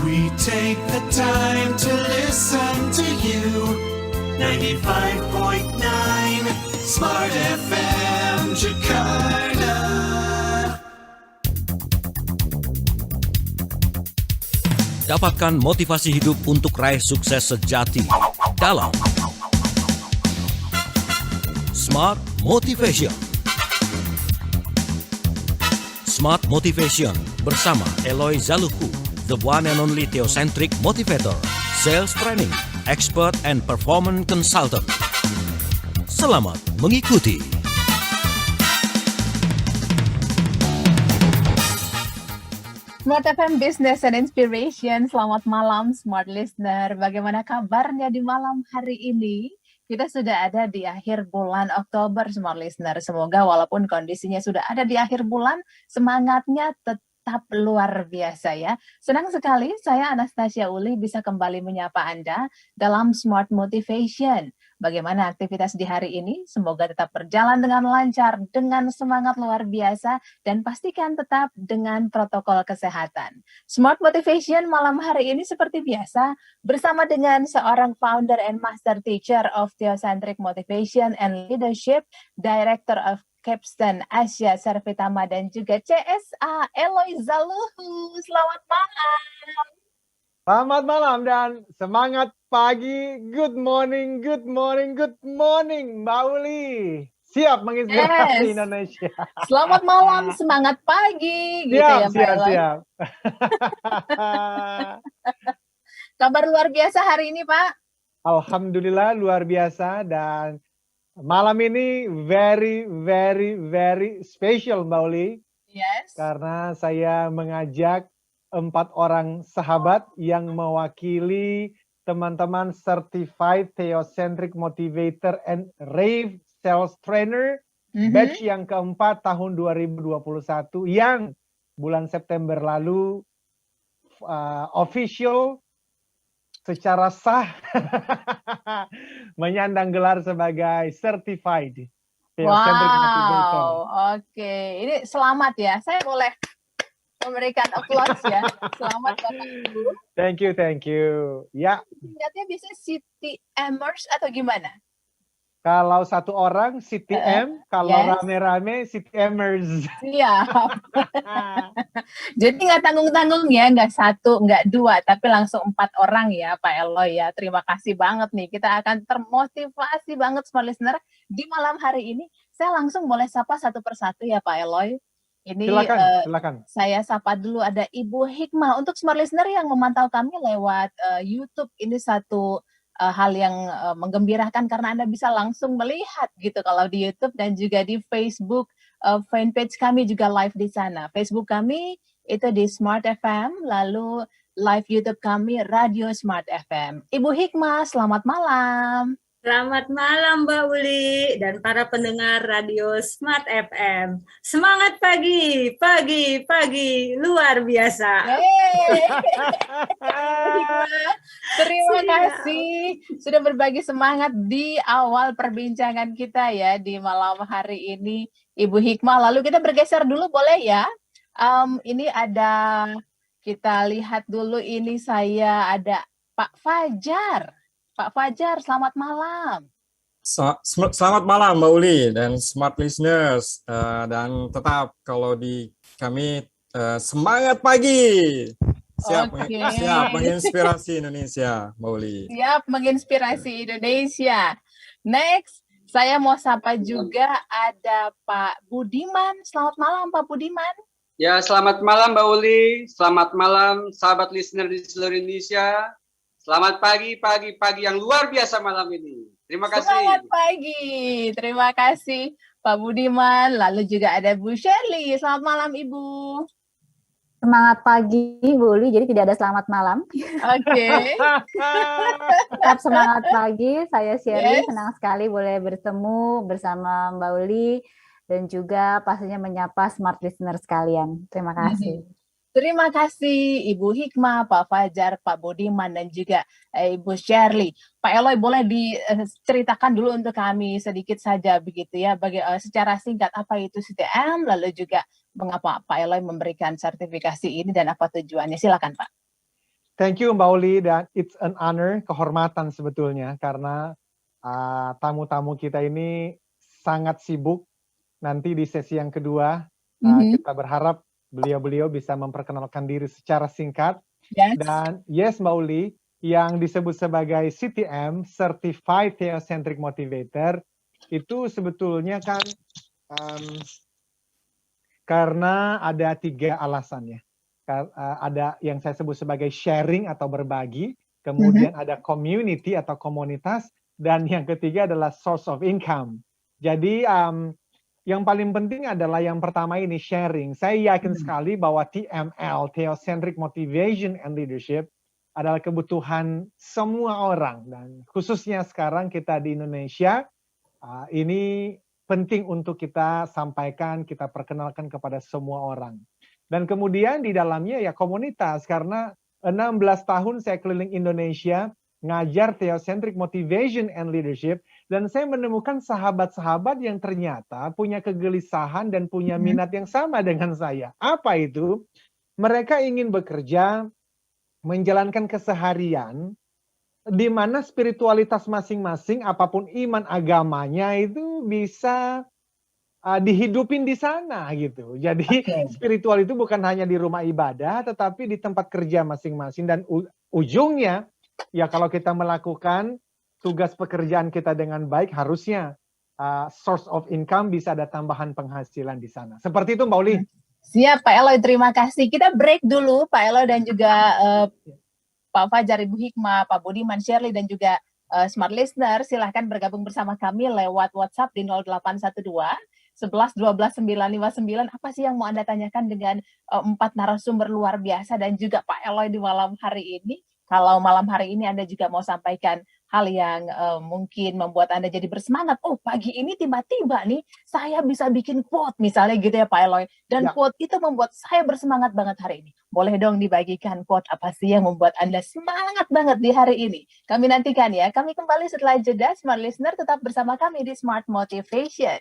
We take the time to listen to you. 95.9 Smart FM Jakarta. Dapatkan motivasi hidup untuk raih sukses sejati dalam Smart Motivation. Smart Motivation bersama Eloy Zaluku, the one and only theocentric motivator, sales training, expert and performance consultant. Selamat mengikuti. Smart FM Business and Inspiration, selamat malam Smart Listener. Bagaimana kabarnya di malam hari ini? Kita sudah ada di akhir bulan Oktober, Smart Listener. Semoga walaupun kondisinya sudah ada di akhir bulan, semangatnya tetap luar biasa ya. Senang sekali saya Anastasia Uli bisa kembali menyapa Anda dalam Smart Motivation. Bagaimana aktivitas di hari ini? Semoga tetap berjalan dengan lancar, dengan semangat luar biasa, dan pastikan tetap dengan protokol kesehatan. Smart Motivation malam hari ini seperti biasa, bersama dengan seorang founder and master teacher of Theocentric Motivation and Leadership, Director of Capstone Asia Servitama, dan juga CSA Eloy Zaluhu. Selamat malam. Selamat malam dan semangat pagi. Good morning, good morning, good morning, Mbak Uli. Siap menginspirasi Indonesia. Selamat malam, semangat pagi. Gitu ya, Mbak Eloy. Siap. Kabar luar biasa hari ini, Pak. Alhamdulillah luar biasa, dan malam ini very special, Mbak Uli. Yes. Karena saya mengajak 4 orang sahabat yang mewakili teman-teman Certified Theocentric Motivator and Rave Sales Trainer batch yang keempat tahun 2021 yang bulan September lalu official secara sah menyandang gelar sebagai Certified Theocentric Motivator. Oke. Ini selamat ya. Saya boleh memberikan applause ya. Selamat Bapak Ibu. Thank you. Ya. Singkatnya biasanya CTMers atau gimana? Kalau satu orang CTM, kalau rame-rame CTMers. Iya. Jadi nggak tanggung-tanggung ya, nggak 1, nggak 2, tapi langsung 4 orang ya Pak Eloy ya. Terima kasih banget nih. Kita akan termotivasi banget Smart Listener di malam hari ini. Saya langsung boleh sapa satu persatu ya Pak Eloy. Ini silakan. Saya sapa dulu, ada Ibu Hikmah. Untuk Smart Listener yang memantau kami lewat YouTube, ini satu hal yang menggembirakan karena Anda bisa langsung melihat gitu kalau di YouTube, dan juga di Facebook fanpage kami juga live di sana. Facebook kami itu di Smart FM, lalu live YouTube kami Radio Smart FM. Ibu Hikmah, selamat malam. Selamat malam Mbak Uli dan para pendengar Radio Smart FM. Semangat pagi, luar biasa. Terima kasih sudah berbagi semangat di awal perbincangan kita ya di malam hari ini, Ibu Hikmah. Lalu kita bergeser dulu boleh ya? Ini ada, kita lihat dulu, ini saya ada Pak Fajar. Pak Fajar, selamat malam. Selamat malam Mbak Uli dan Smart Listeners, dan tetap kalau di kami semangat pagi, siap menginspirasi Indonesia, Mbak Uli. Siap menginspirasi Indonesia. Next, saya mau sapa juga ada Pak Budiman. Selamat malam Pak Budiman. Ya, selamat malam Mbak Uli, selamat malam sahabat listener di seluruh Indonesia. Selamat pagi yang luar biasa malam ini. Terima kasih. Selamat pagi, terima kasih Pak Budiman. Lalu juga ada Bu Shirley. Selamat malam Ibu. Semangat pagi Bu Uli, jadi tidak ada selamat malam. Oke. Tetap semangat pagi, saya Shirley, senang sekali boleh bertemu bersama Mbak Uli dan juga pastinya menyapa Smart Listener sekalian. Terima kasih. Terima kasih Ibu Hikmah, Pak Fajar, Pak Budiman, dan juga Ibu Shirley. Pak Eloy, boleh diceritakan dulu untuk kami sedikit saja begitu ya, secara singkat apa itu CTM, lalu juga mengapa Pak Eloy memberikan sertifikasi ini dan apa tujuannya? Silakan Pak. Thank you Mbak Uli, dan it's an honor, kehormatan sebetulnya, karena tamu-tamu kita ini sangat sibuk. Nanti di sesi yang kedua, kita berharap beliau-beliau bisa memperkenalkan diri secara singkat. Yes. Dan yes Mbak Uli, yang disebut sebagai CTM, Certified Theocentric Motivator, itu sebetulnya kan karena ada 3 alasannya. Ada yang saya sebut sebagai sharing atau berbagi, kemudian ada community atau komunitas, dan yang ketiga adalah source of income. Jadi yang paling penting adalah yang pertama ini, sharing. Saya yakin sekali bahwa TML, Theocentric Motivation and Leadership, adalah kebutuhan semua orang, dan khususnya sekarang kita di Indonesia, ini penting untuk kita sampaikan, kita perkenalkan kepada semua orang. Dan kemudian di dalamnya ya komunitas, karena 16 tahun saya keliling Indonesia, ngajar Theocentric Motivation and Leadership, dan saya menemukan sahabat-sahabat yang ternyata punya kegelisahan dan punya minat yang sama dengan saya. Apa itu? Mereka ingin bekerja, menjalankan keseharian, di mana spiritualitas masing-masing, apapun iman agamanya itu bisa dihidupin di sana gitu. Jadi spiritual itu bukan hanya di rumah ibadah, tetapi di tempat kerja masing-masing. Dan ujungnya, ya kalau kita melakukan tugas pekerjaan kita dengan baik, harusnya source of income bisa ada tambahan penghasilan di sana. Seperti itu Mbak Uli. Siap Pak Eloy, terima kasih. Kita break dulu Pak Eloy dan juga Pak Fajar, Ibu Hikmah, Pak Budiman, Shirley, dan juga Smart Listener. Silahkan bergabung bersama kami lewat WhatsApp di 0812 11 12 959. Apa sih yang mau Anda tanyakan dengan 4 narasumber luar biasa dan juga Pak Eloy di malam hari ini? Kalau malam hari ini Anda juga mau sampaikan hal yang mungkin membuat Anda jadi bersemangat. Oh, pagi ini tiba-tiba nih saya bisa bikin quote misalnya gitu ya Pak Eloy. Dan quote itu membuat saya bersemangat banget hari ini. Boleh dong dibagikan quote apa sih yang membuat Anda semangat banget di hari ini? Kami nantikan ya. Kami kembali setelah jeda. Smart Listener tetap bersama kami di Smart Motivation.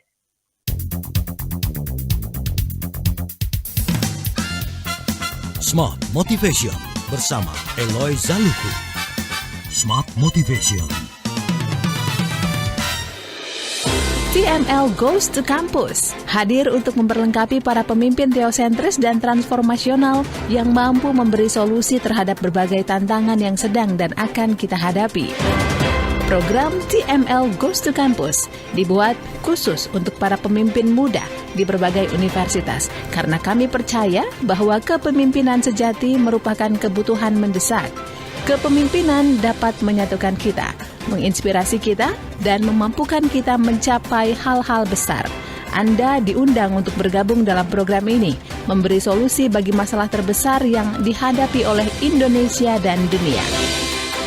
Smart Motivation bersama Eloy Zaluku. Smart Motivation. TML Goes to Campus, hadir untuk memperlengkapi para pemimpin teosentris dan transformasional yang mampu memberi solusi terhadap berbagai tantangan yang sedang dan akan kita hadapi. Program TML Goes to Campus dibuat khusus untuk para pemimpin muda di berbagai universitas, karena kami percaya bahwa kepemimpinan sejati merupakan kebutuhan mendesak. Kepemimpinan dapat menyatukan kita, menginspirasi kita, dan memampukan kita mencapai hal-hal besar. Anda diundang untuk bergabung dalam program ini, memberi solusi bagi masalah terbesar yang dihadapi oleh Indonesia dan dunia.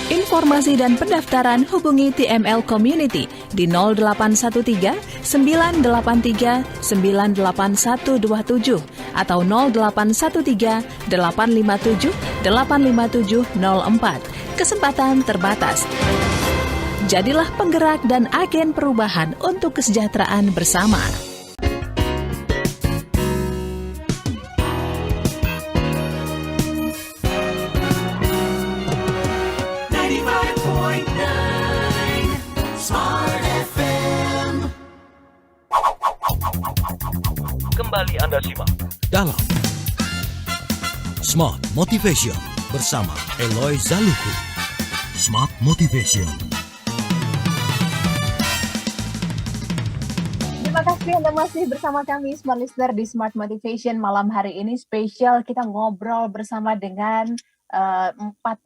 Informasi dan pendaftaran hubungi TML Community di 0813 983 98127 atau 0813 857 85704. Kesempatan terbatas. Jadilah penggerak dan agen perubahan untuk kesejahteraan bersama. Kembali Anda simak dalam Smart Motivation bersama Eloy Zaluku. Smart Motivation. Terima kasih Anda masih bersama kami Smart Listener di Smart Motivation. Malam hari ini spesial, kita ngobrol bersama dengan 4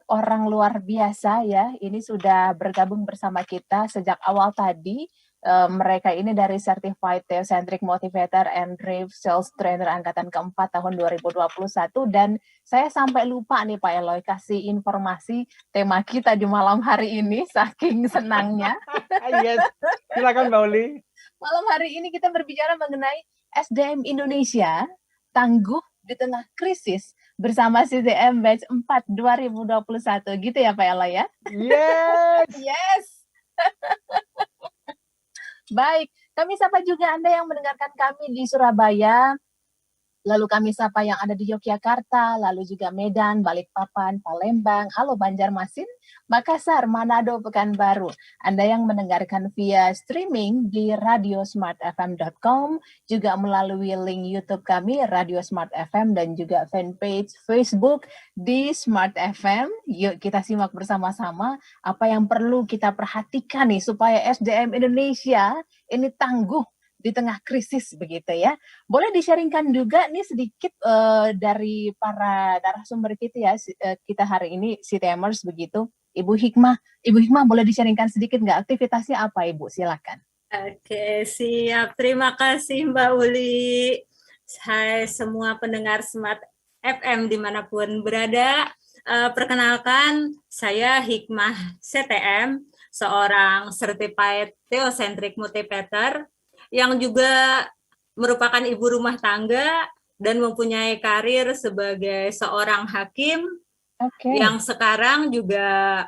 orang luar biasa ya. Ini sudah bergabung bersama kita sejak awal tadi. Mereka ini dari Certified Theocentric Motivator and Drive Sales Trainer angkatan keempat tahun 2021, dan saya sampai lupa nih Pak Eloy kasih informasi tema kita di malam hari ini saking senangnya. Yes, silakan Mbak Uli. Malam hari ini kita berbicara mengenai SDM Indonesia tangguh di tengah krisis bersama CTM Batch 4 2021, gitu ya Pak Eloy ya? Yes. Yes. Baik, kami sapa juga Anda yang mendengarkan kami di Surabaya Lalu kami sapa yang ada di Yogyakarta, lalu juga Medan, Balikpapan, Palembang, halo Banjarmasin, Makassar, Manado, Pekanbaru. Anda yang mendengarkan via streaming di radiosmartfm.com, juga melalui link YouTube kami, Radio Smart FM, dan juga fanpage Facebook di Smart FM. Yuk kita simak bersama-sama apa yang perlu kita perhatikan nih supaya SDM Indonesia ini tangguh di tengah krisis begitu ya. Boleh di-sharingkan juga nih sedikit dari para narasumber kita ya, kita hari ini CTMers begitu. Ibu Hikmah boleh di-sharingkan sedikit nggak aktivitasnya apa Ibu? Silakan. Oke, siap. Terima kasih Mbak Uli. Hai semua pendengar Smart FM dimanapun berada. Perkenalkan, saya Hikmah CTM, seorang Certified Theocentric Motivator, yang juga merupakan ibu rumah tangga dan mempunyai karir sebagai seorang hakim yang sekarang juga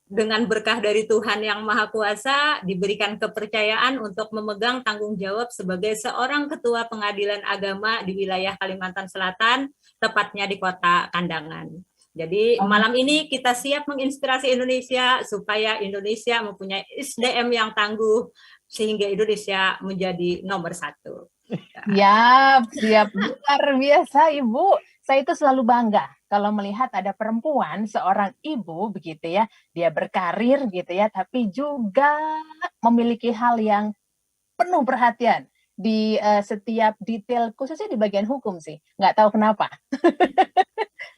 dengan berkah dari Tuhan Yang Maha Kuasa diberikan kepercayaan untuk memegang tanggung jawab sebagai seorang ketua pengadilan agama di wilayah Kalimantan Selatan, tepatnya di Kota Kandangan. Jadi malam ini kita siap menginspirasi Indonesia supaya Indonesia mempunyai SDM yang tangguh, sehingga Indonesia menjadi nomor 1. Siap. Luar biasa Ibu. Saya itu selalu bangga kalau melihat ada perempuan, seorang ibu begitu ya, dia berkarir gitu ya, tapi juga memiliki hal yang penuh perhatian di setiap detail, khususnya di bagian hukum sih. Nggak tahu kenapa.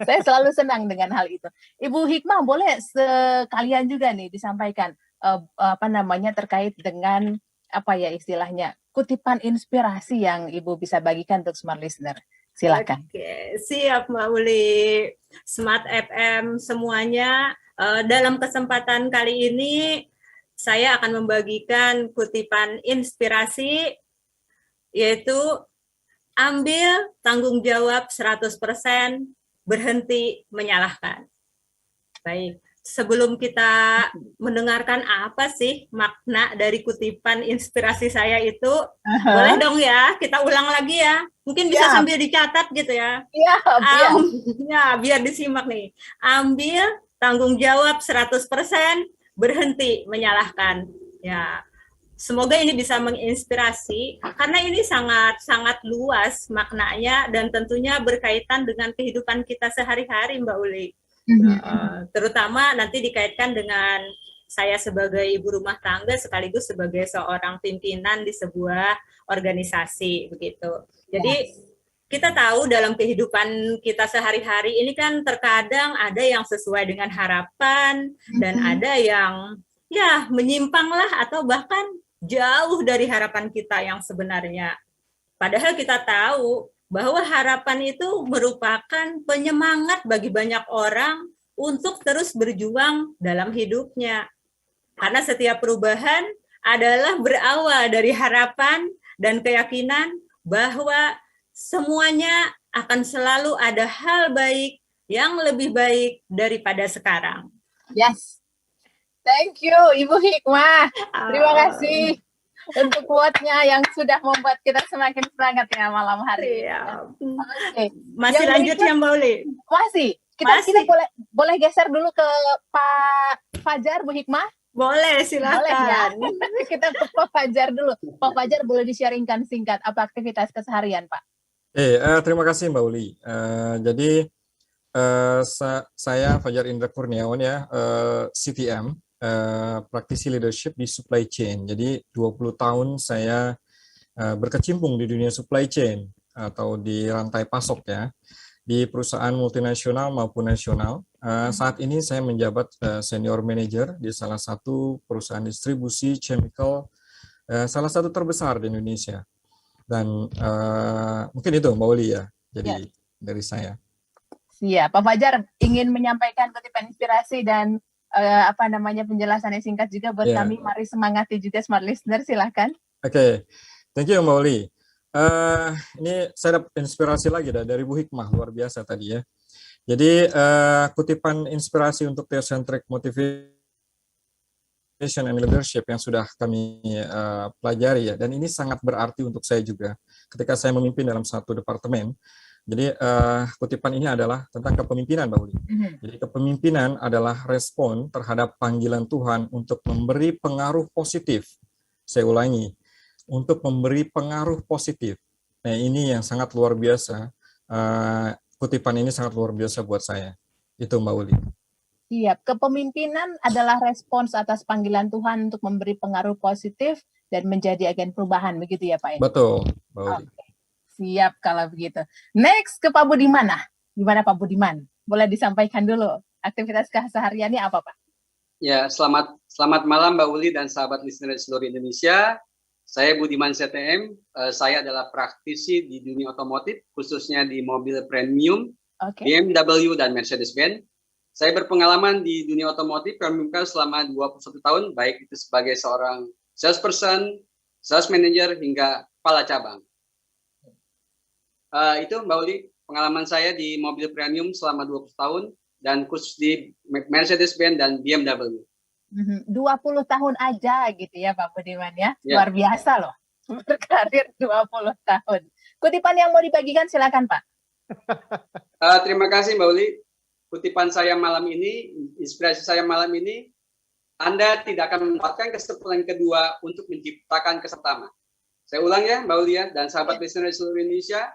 Saya selalu senang dengan hal itu. Ibu Hikmah boleh sekalian juga nih disampaikan terkait dengan apa ya istilahnya kutipan inspirasi yang Ibu bisa bagikan untuk Smart Listener. Silakan. Oke, siap Mbak Uli. Smart FM semuanya. Dalam kesempatan kali ini saya akan membagikan kutipan inspirasi, yaitu ambil tanggung jawab 100%, berhenti menyalahkan. Baik. Sebelum kita mendengarkan apa sih makna dari kutipan inspirasi saya itu, boleh dong ya, kita ulang lagi ya. Mungkin bisa sambil dicatat gitu ya. Ya, biar disimak nih. Ambil tanggung jawab 100%, berhenti menyalahkan. Ya, semoga ini bisa menginspirasi, karena ini sangat luas maknanya dan tentunya berkaitan dengan kehidupan kita sehari-hari, Mbak Uli. Terutama nanti dikaitkan dengan saya sebagai ibu rumah tangga sekaligus sebagai seorang pimpinan di sebuah organisasi begitu. Jadi kita tahu dalam kehidupan kita sehari-hari ini kan terkadang ada yang sesuai dengan harapan dan ada yang ya menyimpang lah atau bahkan jauh dari harapan kita yang sebenarnya. Padahal kita tahu bahwa harapan itu merupakan penyemangat bagi banyak orang untuk terus berjuang dalam hidupnya. Karena setiap perubahan adalah berawal dari harapan dan keyakinan bahwa semuanya akan selalu ada hal baik yang lebih baik daripada sekarang. Yes. Thank you, Ibu Hikmah. Terima kasih untuk quote-nya yang sudah membuat kita semakin semangat ya malam hari. Masih lanjut ya Mbak Uli? Masih. Kita boleh geser dulu ke Pak Fajar, Bu Hikmah? Boleh, silakan. Boleh ya. Kita ke Pak Fajar dulu. Pak Fajar boleh di-sharingkan singkat apa aktivitas keseharian, Pak? Terima kasih Mbak Uli. Jadi saya Fajar Indra Kurniawan ya, CTM. Praktisi leadership di supply chain. Jadi 20 tahun saya berkecimpung di dunia supply chain atau di rantai pasok ya, di perusahaan multinasional maupun nasional. Saat ini saya menjabat senior manager di salah satu perusahaan distribusi chemical, salah satu terbesar di Indonesia. Dan mungkin itu Mbak Uli ya, jadi dari saya. Siap, Pak Fajar ingin menyampaikan kutipan inspirasi dan penjelasan yang singkat juga buat kami. Mari semangati juga Smart Listener, silahkan. Oke. Thank you Mbak Uli. Ini saya dapat inspirasi lagi dari Bu Hikmah, luar biasa tadi ya. Jadi kutipan inspirasi untuk Theocentric Motivation Motivation and Leadership yang sudah kami pelajari ya, dan ini sangat berarti untuk saya juga ketika saya memimpin dalam satu departemen. Jadi kutipan ini adalah tentang kepemimpinan, Mbak Uli. Jadi kepemimpinan adalah respon terhadap panggilan Tuhan untuk memberi pengaruh positif. Saya ulangi, untuk memberi pengaruh positif. Nah, ini yang sangat luar biasa. Kutipan ini sangat luar biasa buat saya. Itu Mbak Uli. Siap. Kepemimpinan adalah respons atas panggilan Tuhan untuk memberi pengaruh positif dan menjadi agen perubahan, begitu ya Pak? Betul, Mbak Uli. Okay. Siap kalau begitu. Next ke Pak Budiman. Gimana Pak Budiman? Boleh disampaikan dulu aktivitas kesehariannya apa Pak? Ya, selamat malam Mbak Uli dan sahabat listener di seluruh Indonesia. Saya Budiman CTM. Saya adalah praktisi di dunia otomotif, khususnya di mobil premium, BMW dan Mercedes-Benz. Saya berpengalaman di dunia otomotif selama 21 tahun, baik itu sebagai seorang salesperson, sales manager, hingga kepala cabang. Itu Mbak Uli, pengalaman saya di mobil premium selama 20 tahun dan khusus di Mercedes-Benz dan BMW. 20 tahun aja gitu ya Pak Budiman ya. Luar biasa loh. Berkarir 20 tahun. Kutipan yang mau dibagikan silakan Pak. Terima kasih Mbak Uli. Kutipan saya malam ini, inspirasi saya malam ini, Anda tidak akan mendapatkan kesempatan kedua untuk menciptakan kesan pertama. Saya ulang ya Mbak Uli dan sahabat listener di seluruh Indonesia.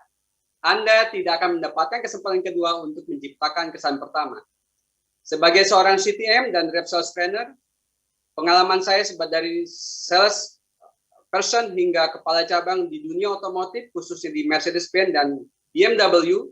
Anda tidak akan mendapatkan kesempatan kedua untuk menciptakan kesan pertama. Sebagai seorang CTM dan rep sales trainer, pengalaman saya dari sales person hingga kepala cabang di dunia otomotif, khususnya di Mercedes-Benz dan BMW.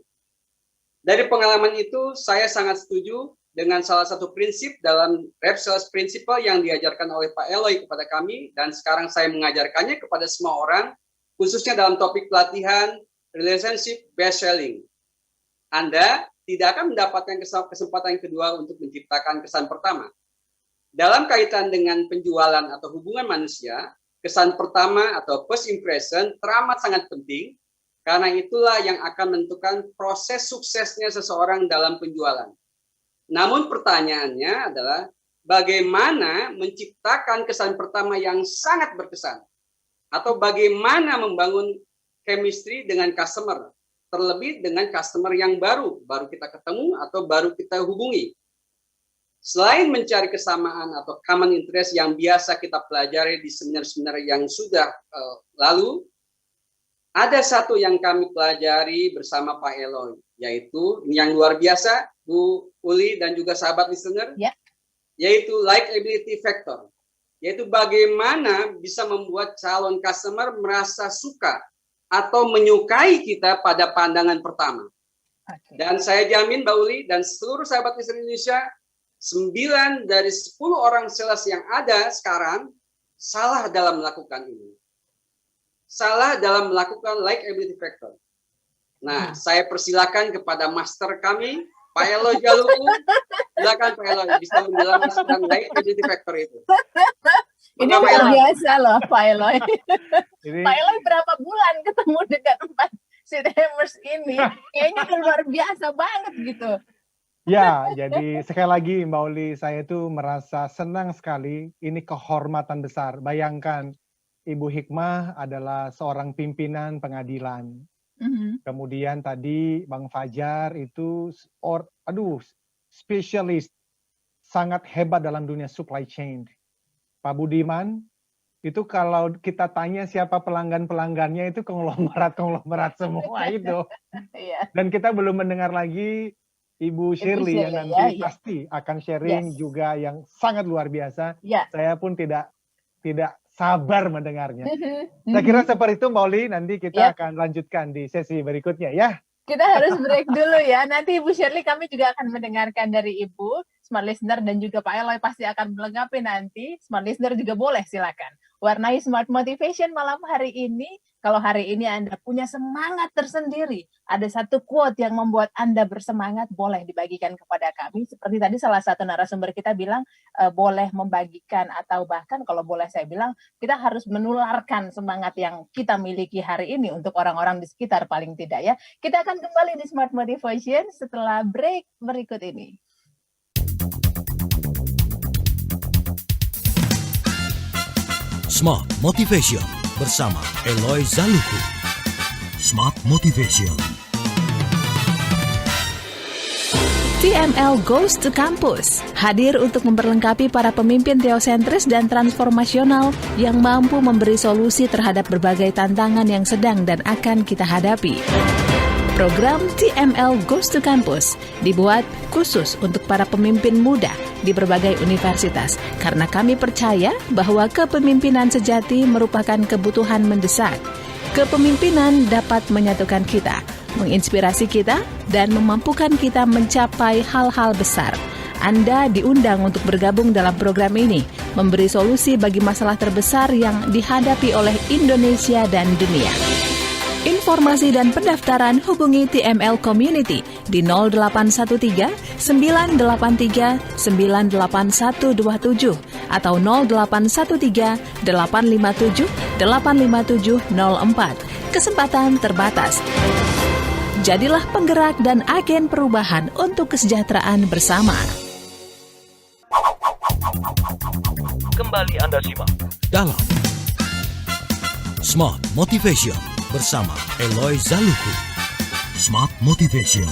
Dari pengalaman itu, saya sangat setuju dengan salah satu prinsip dalam rep sales principle yang diajarkan oleh Pak Eloy kepada kami, dan sekarang saya mengajarkannya kepada semua orang, khususnya dalam topik pelatihan, relationship best selling. Anda tidak akan mendapatkan kesempatan kedua untuk menciptakan kesan pertama. Dalam kaitan dengan penjualan atau hubungan manusia, kesan pertama atau first impression teramat sangat penting, karena itulah yang akan menentukan proses suksesnya seseorang dalam penjualan. Namun pertanyaannya adalah bagaimana menciptakan kesan pertama yang sangat berkesan, atau bagaimana membangun chemistry dengan customer, terlebih dengan customer yang baru kita ketemu atau baru kita hubungi. Selain mencari kesamaan atau common interest yang biasa kita pelajari di seminar-seminar yang sudah lalu, ada satu yang kami pelajari bersama Pak Eloy, yaitu yang luar biasa, Bu Uli dan juga sahabat listener, yaitu likability factor, yaitu bagaimana bisa membuat calon customer merasa suka atau menyukai kita pada pandangan pertama. Dan saya jamin Mbak Uli dan seluruh sahabat listener Indonesia, 9 dari 10 orang sales yang ada sekarang salah dalam melakukan ini. Salah dalam melakukan likability factor. Nah, saya persilakan kepada master kami, Pak Eloy Jaluku. Silakan Pak Eloy bisa menjelaskan likability factor itu. Ini luar biasa loh Pak Eloy. Pak Eloy berapa bulan ketemu dengan 4 CTMers ini? Kayaknya luar biasa banget gitu. Ya, jadi sekali lagi Mbak Uli, saya tuh merasa senang sekali. Ini kehormatan besar. Bayangkan, Ibu Hikmah adalah seorang pimpinan pengadilan. Kemudian tadi Bang Fajar itu, spesialis, sangat hebat dalam dunia supply chain. Pak Budiman, itu kalau kita tanya siapa pelanggan-pelanggannya itu konglomerat semua itu. Dan kita belum mendengar lagi Ibu Shirley yang nanti pasti akan sharing juga yang sangat luar biasa. Saya pun tidak sabar mendengarnya. Saya kira seperti itu Mbak Uli, nanti kita akan lanjutkan di sesi berikutnya ya. Kita harus break dulu ya. Nanti Ibu Shirley kami juga akan mendengarkan dari Ibu, Smart Listener dan juga Pak Eloy pasti akan melengkapi nanti. Smart Listener juga boleh silakan. Warnai Smart Motivation malam hari ini. Kalau hari ini Anda punya semangat tersendiri, ada satu quote yang membuat Anda bersemangat, boleh dibagikan kepada kami. Seperti tadi salah satu narasumber kita bilang, boleh membagikan atau bahkan kalau boleh saya bilang, kita harus menularkan semangat yang kita miliki hari ini untuk orang-orang di sekitar paling tidak ya. Kita akan kembali di Smart Motivation setelah break berikut ini. Smart Motivation bersama Eloy Zaluku. Smart Motivation. TML Goes to Campus, hadir untuk memperlengkapi para pemimpin teosentris dan transformasional yang mampu memberi solusi terhadap berbagai tantangan yang sedang dan akan kita hadapi. Program TML Goes to Campus dibuat khusus untuk para pemimpin muda di berbagai universitas karena kami percaya bahwa kepemimpinan sejati merupakan kebutuhan mendesak. Kepemimpinan dapat menyatukan kita, menginspirasi kita, dan memampukan kita mencapai hal-hal besar. Anda diundang untuk bergabung dalam program ini, memberi solusi bagi masalah terbesar yang dihadapi oleh Indonesia dan dunia. Informasi dan pendaftaran hubungi TML Community di 0813 983 98127 atau 0813 857 85704. Kesempatan terbatas. Jadilah penggerak dan agen perubahan untuk kesejahteraan bersama. Kembali Anda simak dalam Smart Motivation bersama Eloy Zaluku. Smart Motivation.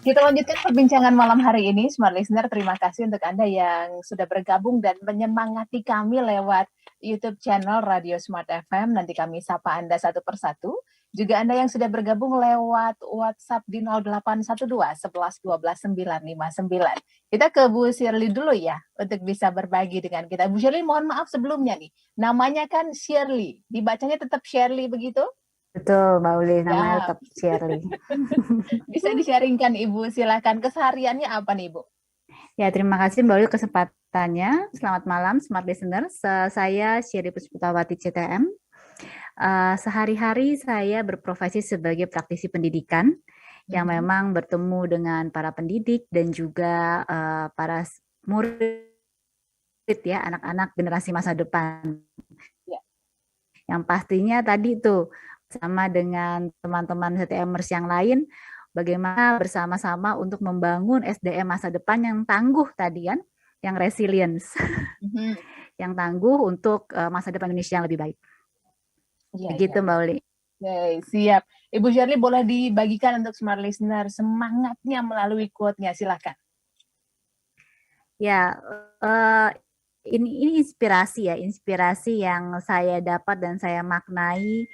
Kita lanjutkan perbincangan malam hari ini, Smart Listener. Terima kasih untuk Anda yang sudah bergabung dan menyemangati kami lewat YouTube channel Radio Smart FM. Nanti kami sapa Anda satu persatu. Juga Anda yang sudah bergabung lewat WhatsApp di 0812 11 12 959. Kita ke Bu Shirley dulu ya, untuk bisa berbagi dengan kita. Bu Shirley, mohon maaf sebelumnya nih. Namanya kan Shirley, dibacanya tetap Shirley begitu? Betul, Mbak Uli, namanya tetap Shirley. Bisa di-sharingkan Ibu, silakan. Kesehariannya apa nih, Bu? Ya, terima kasih Mbak Uli kesempatannya. Selamat malam, Smart Listeners. Saya Shirley Pusputawati CTM. Sehari-hari saya berprofesi sebagai praktisi pendidikan yang memang bertemu dengan para pendidik dan juga para murid ya, anak-anak generasi masa depan. Ya. Yang pastinya tadi tuh sama dengan teman-teman CTMers yang lain, bagaimana bersama-sama untuk membangun SDM masa depan yang tangguh tadi kan, yang resilience, yang tangguh untuk masa depan Indonesia yang lebih baik. Ya, Begitu ya. Mbak Uli. Oke, siap. Ibu Shirley boleh dibagikan untuk Smart Listener semangatnya melalui quote-nya, silakan. Ya, ini inspirasi ya, inspirasi yang saya dapat dan saya maknai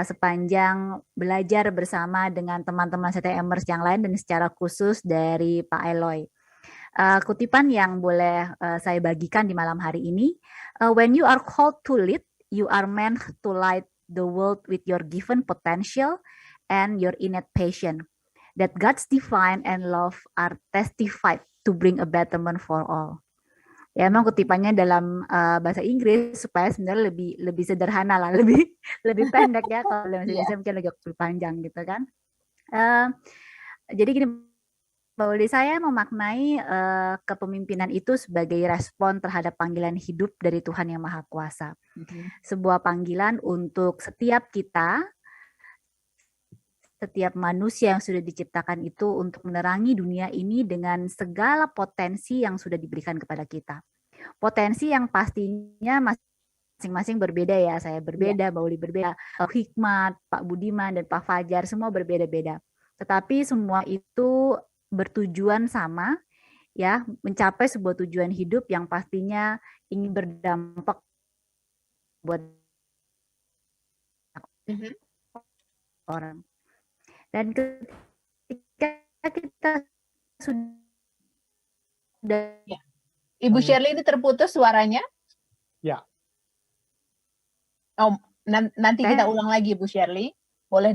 sepanjang belajar bersama dengan teman-teman CTMers yang lain dan secara khusus dari Pak Eloy. Kutipan yang boleh saya bagikan di malam hari ini, when you are called to lead, you are meant to light the world with your given potential and your innate passion. That God's divine and love are testified to bring a betterment for all. Ya, memang kutipannya dalam bahasa Inggris supaya sebenarnya lebih sederhana lah, lebih pendek ya, kalau dalam bahasa Indonesia mungkin agak lebih panjang gitu kan. Jadi gini, Mbak Uli, saya memaknai kepemimpinan itu sebagai respon terhadap panggilan hidup dari Tuhan Yang Maha Kuasa. Sebuah panggilan untuk setiap kita, setiap manusia yang sudah diciptakan itu untuk menerangi dunia ini dengan segala potensi yang sudah diberikan kepada kita. Potensi yang pastinya masing-masing berbeda ya, saya berbeda, Mbak Uli berbeda, Hikmat, Pak Budiman, dan Pak Fajar semua berbeda-beda. Tetapi semua itu bertujuan sama, ya, mencapai sebuah tujuan hidup yang pastinya ingin berdampak buat orang. Dan ketika kita sudah Ibu Shirley, ini terputus suaranya? Ya. Oh, nanti kita ulang lagi, Bu Shirley. Boleh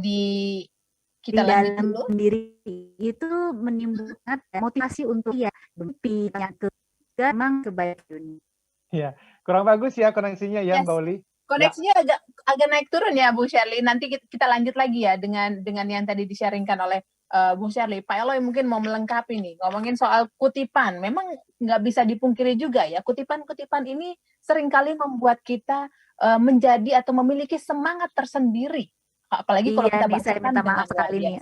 kita lanjut dulu. Sendiri itu menimbulkan motivasi untuk ya mimpi yang ketiga memang kebaikan dunia. Ya, kurang bagus ya koneksinya ya, Mbak Uli. Koneksinya agak naik turun ya, Bu Shirley. Nanti kita lanjut lagi ya dengan yang tadi di-sharingkan oleh Bu Shirley. Pak Eloy mungkin mau melengkapi nih, ngomongin soal kutipan. Memang nggak bisa dipungkiri juga ya, kutipan-kutipan ini seringkali membuat kita menjadi atau memiliki semangat tersendiri. Apalagi kalau kita saya minta maaf sekali nih.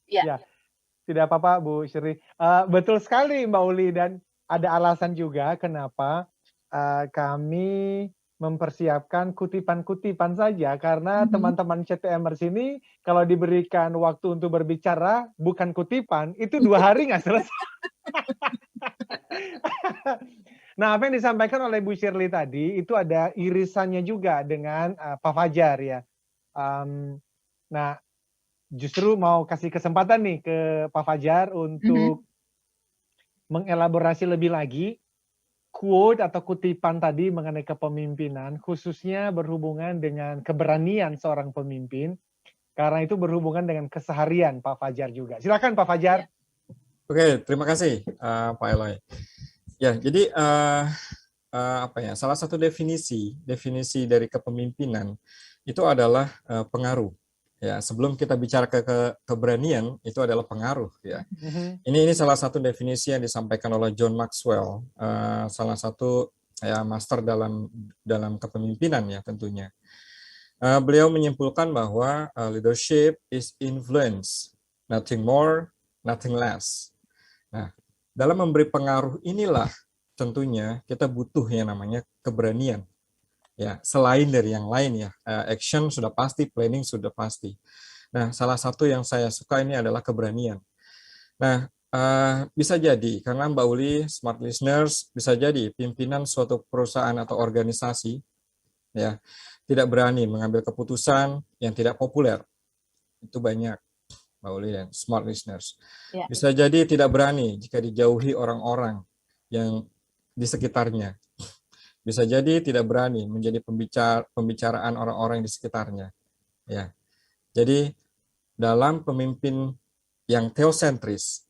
Ya. Tidak apa-apa Bu Shirley. Betul sekali Mbak Uli, dan ada alasan juga kenapa kami mempersiapkan kutipan-kutipan saja, karena teman-teman CTMers ini kalau diberikan waktu untuk berbicara bukan kutipan, itu 2 hari nggak selesai. Nah, apa yang disampaikan oleh Bu Shirley tadi itu ada irisannya juga dengan Pak Fajar ya. Nah, justru mau kasih kesempatan nih ke Pak Fajar untuk mengelaborasi lebih lagi quote atau kutipan tadi mengenai kepemimpinan, khususnya berhubungan dengan keberanian seorang pemimpin, karena itu berhubungan dengan keseharian Pak Fajar juga. Silakan Pak Fajar. Oke, terima kasih Pak Eloy. Ya, jadi salah satu definisi dari kepemimpinan itu adalah pengaruh. Ya, sebelum kita bicara ke keberanian, itu adalah pengaruh. Ya, ini salah satu definisi yang disampaikan oleh John Maxwell, salah satu master dalam kepemimpinan ya tentunya. Beliau menyimpulkan bahwa leadership is influence, nothing more, nothing less. Nah, dalam memberi pengaruh inilah tentunya kita butuh yang namanya keberanian. Ya, selain dari yang lain ya, action sudah pasti, planning sudah pasti. Nah, salah satu yang saya suka ini adalah keberanian. Nah, bisa jadi karena Mbak Uli, smart listeners, bisa jadi pimpinan suatu perusahaan atau organisasi ya tidak berani mengambil keputusan yang tidak populer. Itu banyak, Mbak Uli dan smart listeners. Ya. Bisa jadi tidak berani jika dijauhi orang-orang yang di sekitarnya. Bisa jadi tidak berani menjadi pembicaraan orang-orang di sekitarnya. Ya. Jadi dalam pemimpin yang teosentris,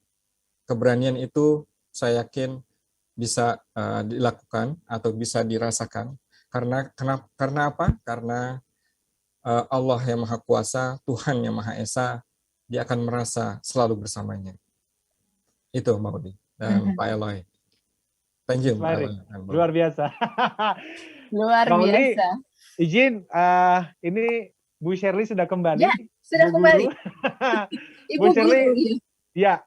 keberanian itu saya yakin bisa dilakukan atau bisa dirasakan. Karena apa? Karena Allah yang Maha Kuasa, Tuhan yang Maha Esa, dia akan merasa selalu bersamanya. Itu Mbak Udi dan Pak Eloy. Thank you, Mbak Eloy. Luar biasa. Luar biasa. Izin, ini Bu Shirley sudah kembali. Ya, sudah kembali. Bu Shirley, ya,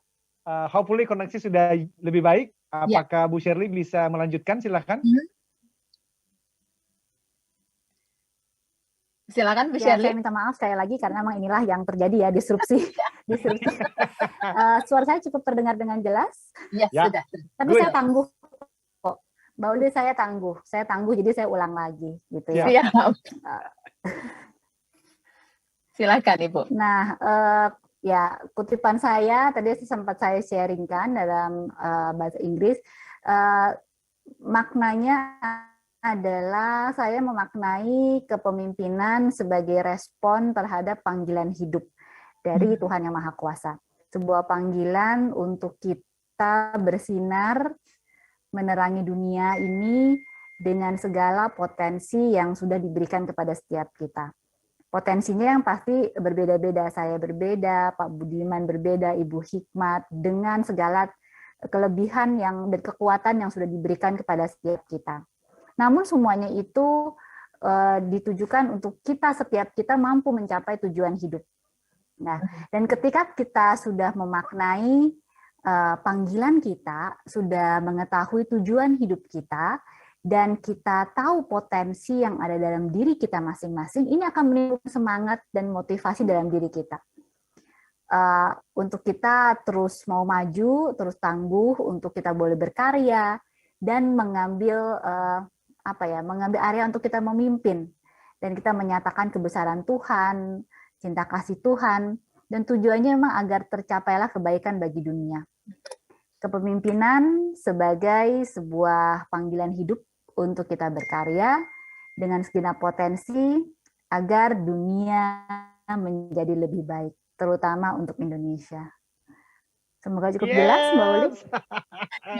hopefully koneksi sudah lebih baik. Apakah Bu Shirley bisa melanjutkan? Silakan. Silakan Bu Shirley. Saya minta maaf sekali lagi karena memang inilah yang terjadi ya, disrupsi. Suara saya cukup terdengar dengan jelas. Ya, sudah. Tapi saya tangguh kok. Mbak Uli, saya tangguh, jadi saya ulang lagi gitu ya. Silakan Ibu. Nah, ya kutipan saya tadi sempat saya sharingkan dalam bahasa Inggris. Maknanya adalah saya memaknai kepemimpinan sebagai respon terhadap panggilan hidup dari Tuhan Yang Maha Kuasa. Sebuah panggilan untuk kita bersinar, menerangi dunia ini dengan segala potensi yang sudah diberikan kepada setiap kita. Potensinya yang pasti berbeda-beda, saya berbeda, Pak Budiman berbeda, Ibu Hikmat, dengan segala kelebihan dan kekuatan yang sudah diberikan kepada setiap kita. Namun semuanya itu ditujukan untuk setiap kita mampu mencapai tujuan hidup. Nah, dan ketika kita sudah memaknai panggilan kita, sudah mengetahui tujuan hidup kita, dan kita tahu potensi yang ada dalam diri kita masing-masing, ini akan menimbulkan semangat dan motivasi dalam diri kita. Untuk kita terus mau maju, terus tangguh, untuk kita boleh berkarya, dan mengambil area untuk kita memimpin. Dan kita menyatakan kebesaran Tuhan, cinta kasih Tuhan, dan tujuannya memang agar tercapailah kebaikan bagi dunia. Kepemimpinan sebagai sebuah panggilan hidup untuk kita berkarya dengan segenap potensi agar dunia menjadi lebih baik, terutama untuk Indonesia. Semoga cukup jelas, Mbak Uli.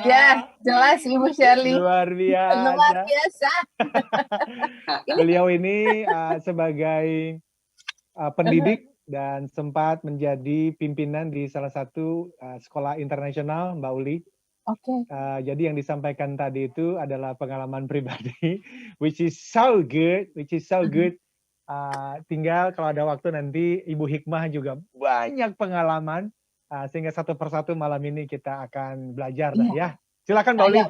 Ya, jelas Ibu Shirley. Luar biasa. Luar biasa. Beliau ini sebagai pendidik dan sempat menjadi pimpinan di salah satu sekolah internasional, Mbak Uli. Oke. Jadi yang disampaikan tadi itu adalah pengalaman pribadi, which is so good. Tinggal kalau ada waktu nanti Ibu Hikmah juga banyak pengalaman sehingga satu persatu malam ini kita akan belajar dah ya. Silakan Mbak Uli.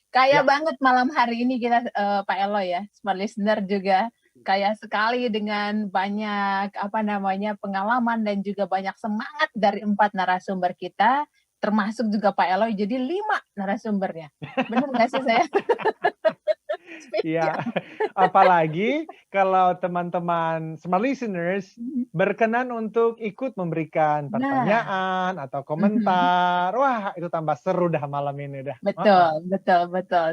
Kaya banget malam hari ini kita Pak Eloy ya, smart listener juga kaya sekali dengan banyak pengalaman dan juga banyak semangat dari 4 narasumber kita, termasuk juga Pak Eloy jadi 5 narasumbernya. Benar nggak sih saya? Iya, apalagi kalau teman-teman smart listeners berkenan untuk ikut memberikan pertanyaan atau komentar, wah itu tambah seru dah malam ini dah. Betul.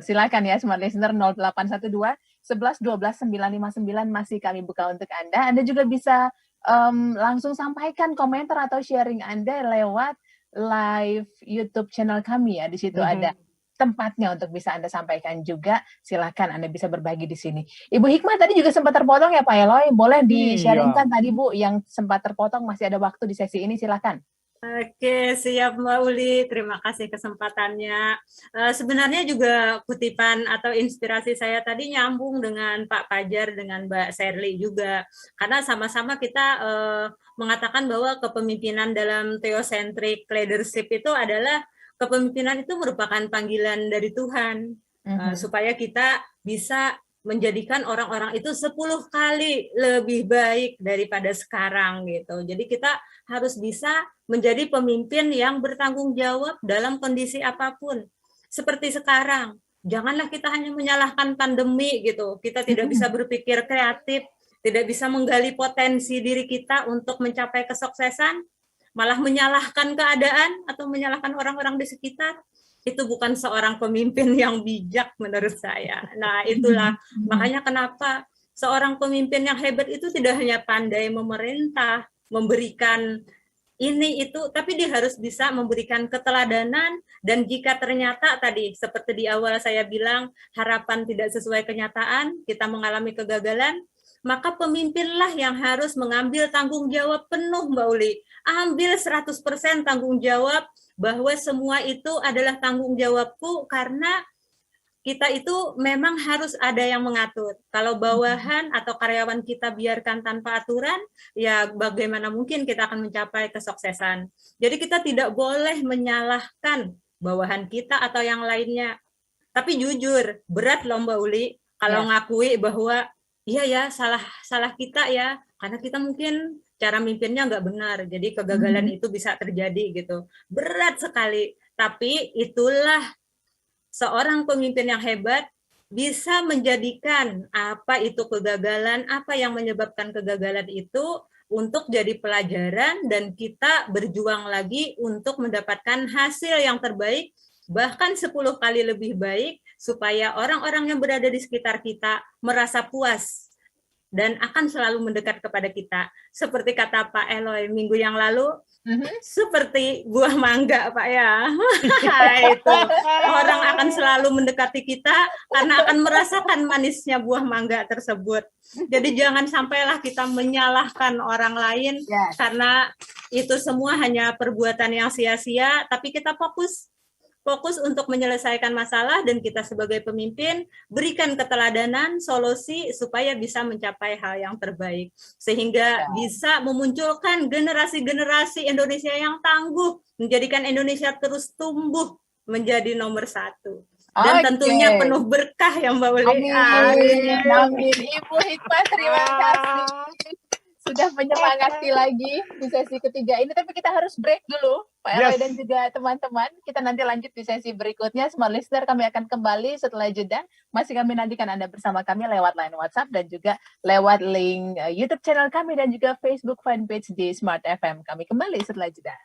Silakan ya smart listener 0812 11 12 959 masih kami buka untuk Anda. Anda juga bisa langsung sampaikan komentar atau sharing Anda lewat live YouTube channel kami ya. Di situ ada tempatnya untuk bisa Anda sampaikan juga. Silakan Anda bisa berbagi di sini. Ibu Hikmah tadi juga sempat terpotong ya Pak Eloy. Boleh di-sharingkan tadi Bu yang sempat terpotong, masih ada waktu di sesi ini, silakan. Oke, siap Mbak Uli. Terima kasih kesempatannya. Sebenarnya juga kutipan atau inspirasi saya tadi nyambung dengan Pak Fajar, dengan Mbak Sherly juga. Karena sama-sama kita mengatakan bahwa kepemimpinan dalam theocentric leadership itu adalah kepemimpinan itu merupakan panggilan dari Tuhan, supaya kita bisa menjadikan orang-orang itu 10 kali lebih baik daripada sekarang gitu. Jadi kita harus bisa menjadi pemimpin yang bertanggung jawab dalam kondisi apapun. Seperti sekarang, janganlah kita hanya menyalahkan pandemi gitu. Kita tidak bisa berpikir kreatif, tidak bisa menggali potensi diri kita untuk mencapai kesuksesan, malah menyalahkan keadaan atau menyalahkan orang-orang di sekitar. Itu bukan seorang pemimpin yang bijak menurut saya. Nah, itulah makanya kenapa seorang pemimpin yang hebat itu tidak hanya pandai memerintah, memberikan ini itu, tapi dia harus bisa memberikan keteladanan. Dan jika ternyata tadi seperti di awal saya bilang harapan tidak sesuai kenyataan, kita mengalami kegagalan, maka pemimpinlah yang harus mengambil tanggung jawab penuh Mbak Uli. Ambil 100% tanggung jawab bahwa semua itu adalah tanggung jawabku, karena kita itu memang harus ada yang mengatur. Kalau bawahan atau karyawan kita biarkan tanpa aturan, ya bagaimana mungkin kita akan mencapai kesuksesan. Jadi kita tidak boleh menyalahkan bawahan kita atau yang lainnya. Tapi jujur, berat loh Mbak Uli kalau ngakui bahwa iya ya, salah kita ya, karena kita mungkin cara mimpinnya nggak benar, jadi kegagalan itu bisa terjadi gitu. Berat sekali, tapi itulah seorang pemimpin yang hebat bisa menjadikan apa itu kegagalan, apa yang menyebabkan kegagalan itu untuk jadi pelajaran, dan kita berjuang lagi untuk mendapatkan hasil yang terbaik, bahkan 10 kali lebih baik, supaya orang-orang yang berada di sekitar kita merasa puas dan akan selalu mendekat kepada kita. Seperti kata Pak Eloy minggu yang lalu, seperti buah mangga Pak ya. Itu orang akan selalu mendekati kita karena akan merasakan manisnya buah mangga tersebut. Jadi jangan sampailah kita menyalahkan orang lain, karena itu semua hanya perbuatan yang sia-sia, tapi kita fokus untuk menyelesaikan masalah, dan kita sebagai pemimpin berikan keteladanan, solusi supaya bisa mencapai hal yang terbaik, sehingga bisa memunculkan generasi-generasi Indonesia yang tangguh, menjadikan Indonesia terus tumbuh menjadi nomor 1. Dan tentunya penuh berkah ya Mbak Uli. Amin. Ibu Hikmah, terima kasih. Sudah menyemangati lagi di sesi ketiga ini, tapi kita harus break dulu Pak Eloy dan juga teman-teman. Kita nanti lanjut di sesi berikutnya. Smart Listener, kami akan kembali setelah jeda. Masih kami nantikan Anda bersama kami lewat line WhatsApp dan juga lewat link YouTube channel kami dan juga Facebook fanpage di Smart FM. Kami kembali setelah jeda.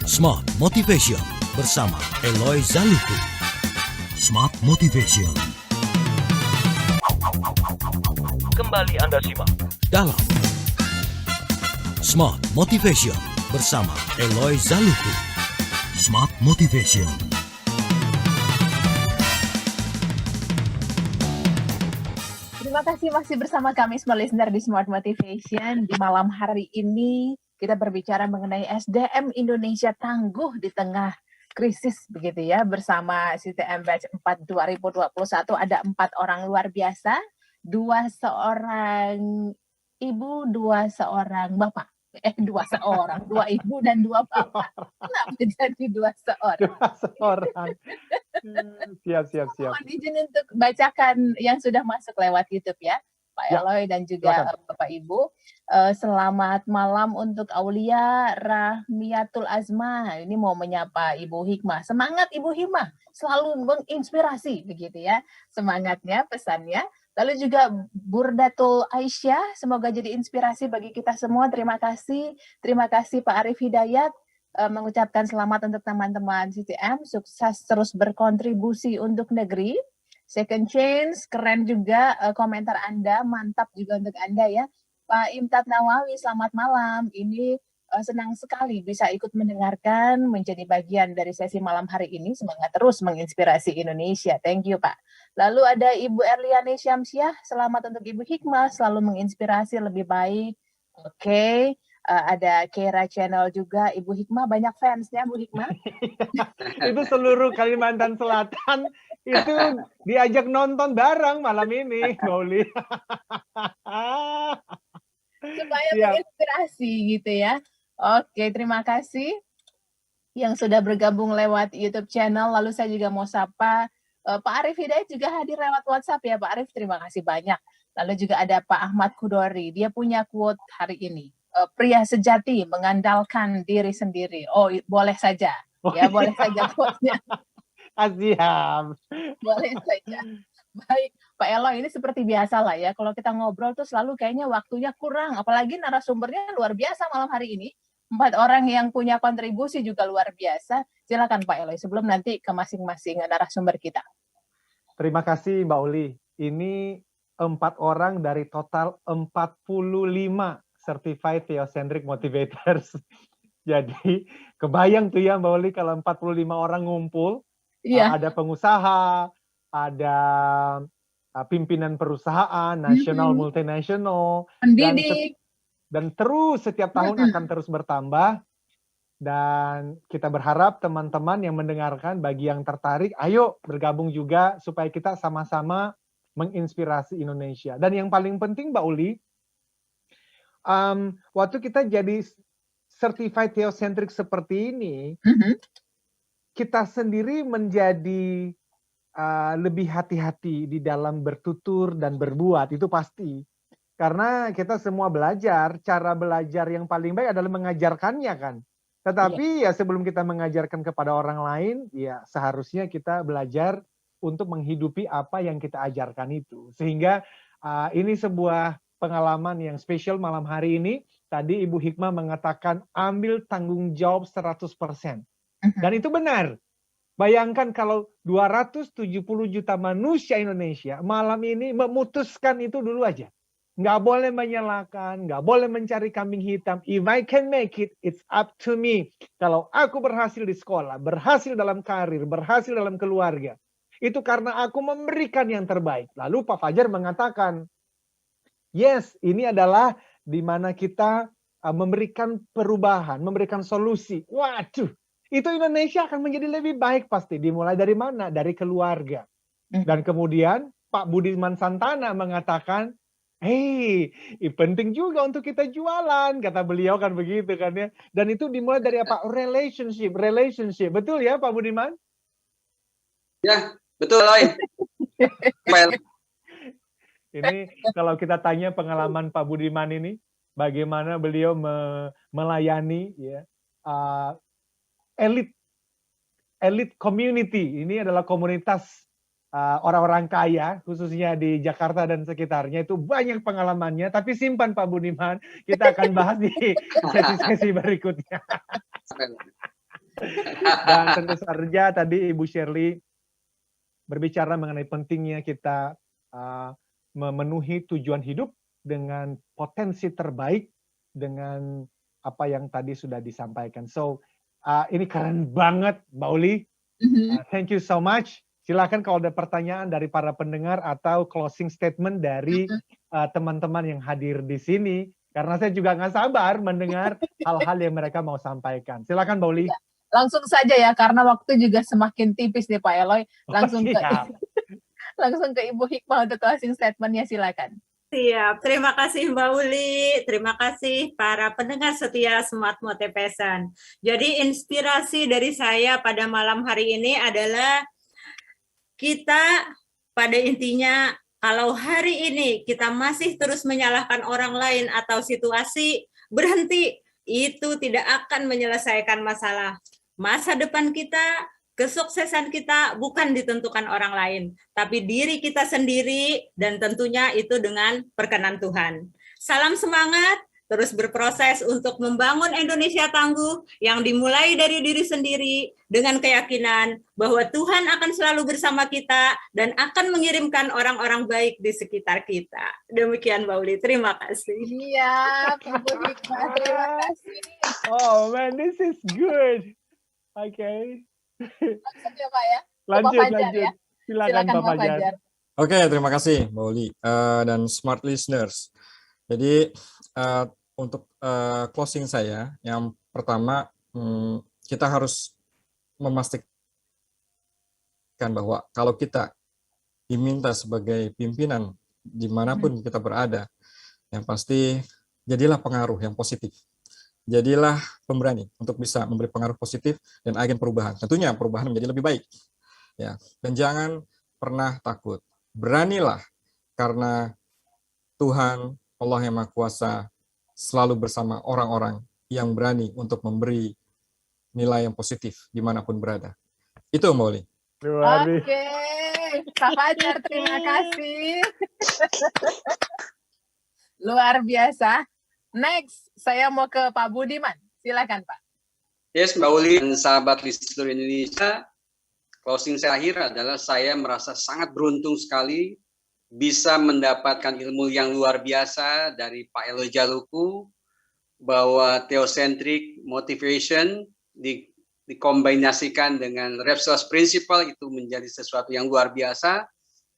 Smart Motivation bersama Eloy Zaluku. Smart Motivation. Kembali Anda simak dalam Smart Motivation bersama Eloy Zaluku. Smart Motivation. Terima kasih masih bersama kami Smart Listener di Smart Motivation. Di malam hari ini kita berbicara mengenai SDM Indonesia tangguh di tengah krisis begitu ya. Bersama CTM Batch 4 2021 ada 4 orang luar biasa. 2 seorang ibu, 2 seorang bapak. 2 seorang, 2 ibu dan 2 bapak. Kenapa jadi 2 seorang? 2 seorang. Siap. Mohon izin untuk bacakan yang sudah masuk lewat YouTube ya, Pak Ya, Eloy dan juga silakan. Bapak Ibu. Selamat malam untuk Aulia Rahmiatul Azma. Ini mau menyapa Ibu Hikmah. Semangat Ibu Hikmah, selalu menginspirasi begitu ya. Semangatnya, pesannya. Lalu juga Burdatul Aisyah, semoga jadi inspirasi bagi kita semua. Terima kasih Pak Arif Hidayat. Mengucapkan selamat untuk teman-teman CTM, sukses terus berkontribusi untuk negeri. Second Chance, keren juga komentar Anda, mantap juga untuk Anda ya. Pak Imtad Nawawi, selamat malam. Ini senang sekali bisa ikut mendengarkan, menjadi bagian dari sesi malam hari ini. Semangat terus menginspirasi Indonesia. Thank you, Pak. Lalu ada Ibu Erliane Syamsiah, selamat untuk Ibu Hikmah, selalu menginspirasi lebih baik. Oke. Ada Kera Channel juga, Ibu Hikmah, banyak fansnya Bu Hikmah. Itu seluruh Kalimantan Selatan itu diajak nonton bareng malam ini, Mauli. Supaya Siap. menginspirasi gitu ya. Oke, terima kasih yang sudah bergabung lewat YouTube channel. Lalu saya juga mau sapa Pak Arif Hidayat juga hadir lewat WhatsApp ya Pak Arif, terima kasih banyak. Lalu juga ada Pak Ahmad Kudori, dia punya quote hari ini. Pria sejati mengandalkan diri sendiri. Oh, boleh saja. Ya, boleh saja quote-nya. Siap. Boleh saja. Baik, Pak Eloy, ini seperti biasa lah ya. Kalau kita ngobrol tuh selalu kayaknya waktunya kurang. Apalagi narasumbernya luar biasa malam hari ini. 4 orang yang punya kontribusi juga luar biasa. Silakan Pak Eloy, sebelum nanti ke masing-masing narasumber kita. Terima kasih Mbak Uli. Ini 4 orang dari total 45 Certified Theocentric Motivators. Jadi kebayang tuh ya Mbak Uli kalau 45 orang ngumpul. Iya. Ada pengusaha, ada pimpinan perusahaan, nasional, multinasional, pendidik. Dan terus setiap tahun akan terus bertambah. Dan kita berharap teman-teman yang mendengarkan, bagi yang tertarik, ayo bergabung juga supaya kita sama-sama menginspirasi Indonesia. Dan yang paling penting Mbak Uli, waktu kita jadi certified theocentric seperti ini, kita sendiri menjadi lebih hati-hati di dalam bertutur dan berbuat, itu pasti. Karena kita semua belajar, cara belajar yang paling baik adalah mengajarkannya kan. Tetapi ya sebelum kita mengajarkan kepada orang lain, ya seharusnya kita belajar untuk menghidupi apa yang kita ajarkan itu. Sehingga ini sebuah pengalaman yang spesial malam hari ini. Tadi Ibu Hikmah mengatakan ambil tanggung jawab 100%. Dan itu benar. Bayangkan kalau 270 juta manusia Indonesia malam ini memutuskan itu dulu aja. Nggak boleh menyalahkan, nggak boleh mencari kambing hitam. If I can make it, it's up to me. Kalau aku berhasil di sekolah, berhasil dalam karir, berhasil dalam keluarga, itu karena aku memberikan yang terbaik. Lalu Pak Fajar mengatakan, yes, ini adalah di mana kita memberikan perubahan, memberikan solusi. Waduh, itu Indonesia akan menjadi lebih baik pasti. Dimulai dari mana? Dari keluarga. Dan kemudian Pak Budiman Santana mengatakan, hey, penting juga untuk kita jualan, kata beliau kan begitu kan ya. Dan itu dimulai dari apa? Relationship. Betul ya Pak Budiman? Ya, betul Loy. Ini kalau kita tanya pengalaman Pak Budiman ini, bagaimana beliau melayani ya elite community. Ini adalah komunitas orang-orang kaya, khususnya di Jakarta dan sekitarnya, itu banyak pengalamannya. Tapi simpan Pak Budiman, kita akan bahas di sesi-sesi berikutnya. Dan tentu saja tadi Ibu Shirley berbicara mengenai pentingnya kita memenuhi tujuan hidup dengan potensi terbaik, dengan apa yang tadi sudah disampaikan. So, ini keren banget Mbak Uli. Thank you so much. Silakan kalau ada pertanyaan dari para pendengar atau closing statement dari teman-teman yang hadir di sini. Karena saya juga nggak sabar mendengar hal-hal yang mereka mau sampaikan. Silakan Mbak Uli. Langsung saja ya, karena waktu juga semakin tipis nih Pak Eloy. Langsung ke Ibu Hikmah untuk closing statement-nya, silakan. Siap, terima kasih Mbak Uli, terima kasih para pendengar setia Smart Motivation. Jadi inspirasi dari saya pada malam hari ini adalah kita pada intinya kalau hari ini kita masih terus menyalahkan orang lain atau situasi, berhenti, itu tidak akan menyelesaikan masalah. Masa depan kita, kesuksesan kita bukan ditentukan orang lain, tapi diri kita sendiri dan tentunya itu dengan perkenan Tuhan. Salam semangat, terus berproses untuk membangun Indonesia tangguh yang dimulai dari diri sendiri dengan keyakinan bahwa Tuhan akan selalu bersama kita dan akan mengirimkan orang-orang baik di sekitar kita. Demikian Mbak Uli, terima kasih. Iya, Bu Hikmah, terima kasih. Oh man, this is good. Okay. Lanjut ya Pak ya. Lanjut, Fajar, lanjut. ya. Silakan Pak Fajar. Oke, terima kasih Mbak Uli dan smart listeners. Jadi untuk closing saya, yang pertama kita harus memastikan bahwa kalau kita diminta sebagai pimpinan dimanapun kita berada, yang pasti jadilah pengaruh yang positif. Jadilah pemberani untuk bisa memberi pengaruh positif dan agen perubahan. Tentunya perubahan menjadi lebih baik. Ya, dan jangan pernah takut. Beranilah karena Tuhan Allah yang Maha Kuasa selalu bersama orang-orang yang berani untuk memberi nilai yang positif dimanapun berada. Itu Mbak Uli. Oke, Pak Fajar, terima kasih. Luar biasa. Next, saya mau ke Pak Budiman. Silakan Pak. Yes, Mbak Uli dan sahabat listener Indonesia, closing saya akhir adalah saya merasa sangat beruntung sekali bisa mendapatkan ilmu yang luar biasa dari Pak Eloi Jaluku, bahwa theocentric motivation dikombinasikan dengan Repsol's Principle itu menjadi sesuatu yang luar biasa,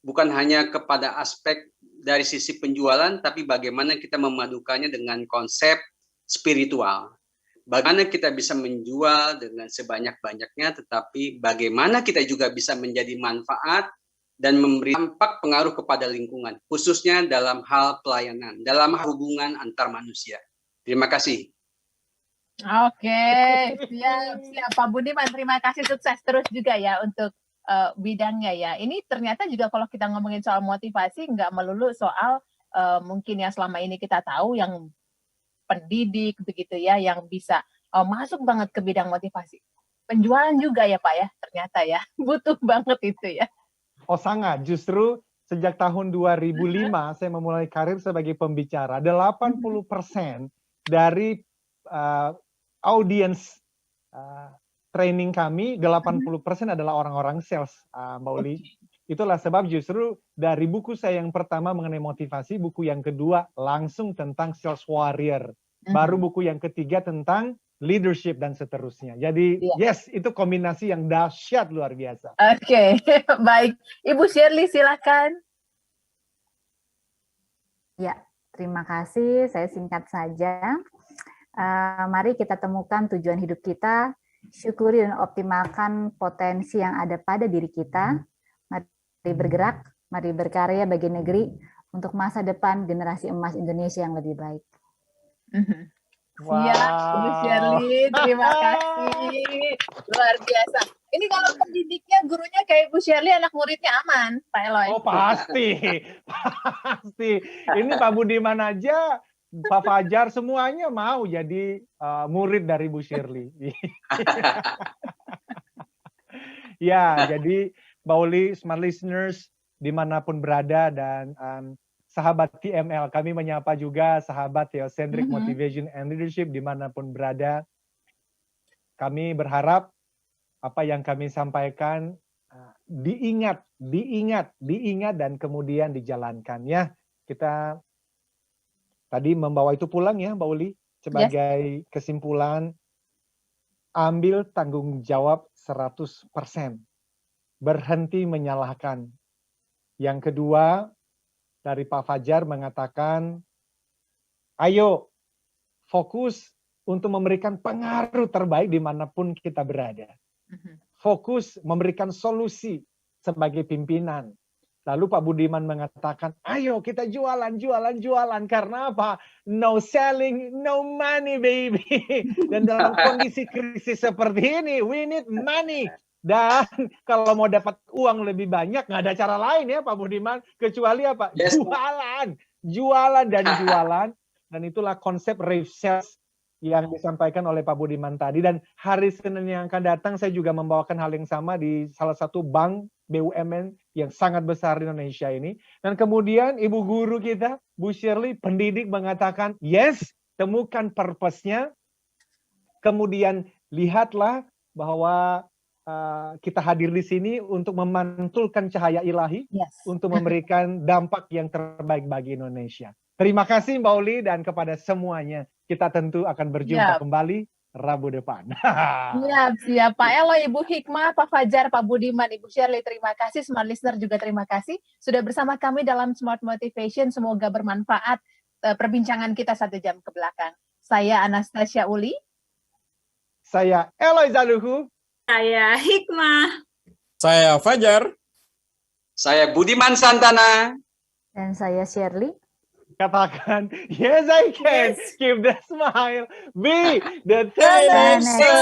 bukan hanya kepada aspek dari sisi penjualan, tapi bagaimana kita memadukannya dengan konsep spiritual. Bagaimana kita bisa menjual dengan sebanyak-banyaknya, tetapi bagaimana kita juga bisa menjadi manfaat dan memberi dampak pengaruh kepada lingkungan, khususnya dalam hal pelayanan, dalam hubungan antar manusia. Terima kasih. Oke, siap Pak Budiman. Terima kasih, sukses terus juga ya untuk bidangnya ya. Ini ternyata juga kalau kita ngomongin soal motivasi, nggak melulu soal mungkin yang selama ini kita tahu yang pendidik begitu ya, yang bisa masuk banget ke bidang motivasi. Penjualan juga ya Pak ya, ternyata ya, butuh banget itu ya. Oh sangat, justru sejak tahun 2005 saya memulai karir sebagai pembicara. 80% dari audiens training kami, 80% adalah orang-orang sales, Mbak Uli. Itulah sebab justru dari buku saya yang pertama mengenai motivasi, buku yang kedua langsung tentang sales warrior. Baru buku yang ketiga tentang leadership dan seterusnya. Jadi yes, itu kombinasi yang dahsyat luar biasa. Oke, baik. Ibu Shirley silakan. Ya, terima kasih. Saya singkat saja. Mari kita temukan tujuan hidup kita, syukuri dan optimalkan potensi yang ada pada diri kita. Mari bergerak, mari berkarya bagi negeri untuk masa depan generasi emas Indonesia yang lebih baik. Wow. Siap, Ibu Shirley, terima kasih. Luar biasa. Ini kalau pendidiknya, gurunya kayak Ibu Shirley, anak muridnya aman, Pak Eloi. Oh pasti, pasti. Ini Pak Budiman aja, Pak Fajar, semuanya mau jadi murid dari Bu Shirley. Ya, jadi Mbak Uli, smart listeners, dimanapun berada, dan sahabat TML, kami menyapa juga sahabat Theocentric Motivation and Leadership dimanapun berada. Kami berharap apa yang kami sampaikan diingat dan kemudian dijalankan ya. Kita tadi membawa itu pulang ya Mbak Uli, sebagai kesimpulan, ambil tanggung jawab 100%. Berhenti menyalahkan. Yang kedua, dari Pak Fajar mengatakan, ayo fokus untuk memberikan pengaruh terbaik dimanapun kita berada. Fokus memberikan solusi sebagai pimpinan. Lalu Pak Budiman mengatakan, ayo kita jualan. Karena apa? No selling, no money baby. Dan dalam kondisi krisis seperti ini, we need money. Dan kalau mau dapat uang lebih banyak, nggak ada cara lain ya Pak Budiman. Kecuali apa? Yes. Jualan. Dan itulah konsep rave sales yang disampaikan oleh Pak Budiman tadi. Dan hari Senin yang akan datang saya juga membawakan hal yang sama di salah satu bank BUMN yang sangat besar di Indonesia ini. Dan kemudian ibu guru kita, Bu Shirley, pendidik mengatakan, yes, temukan purpose-nya. Kemudian lihatlah bahwa kita hadir di sini untuk memantulkan cahaya ilahi, untuk memberikan dampak yang terbaik bagi Indonesia. Terima kasih Mbak Uli, dan kepada semuanya, kita tentu akan berjumpa kembali Rabu depan. Siap Pak Elo, Ibu Hikmah, Pak Fajar, Pak Budiman, Ibu Shirley, terima kasih. Smart Listener juga terima kasih sudah bersama kami dalam Smart Motivation. Semoga bermanfaat perbincangan kita 1 jam ke belakang. Saya Anastasia Uli. Saya Eloy Zaluhu. Saya Hikmah. Saya Fajar. Saya Budiman Santana. Dan saya Shirley. Katakan, yes I can. Yes. Keep the smile. Be the Tenexa.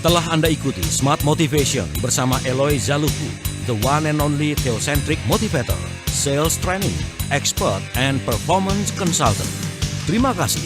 Telah Anda ikuti Smart Motivation bersama Eloy Zaluku, the one and only Theocentric Motivator, Sales Training, Expert, and Performance Consultant. Terima kasih.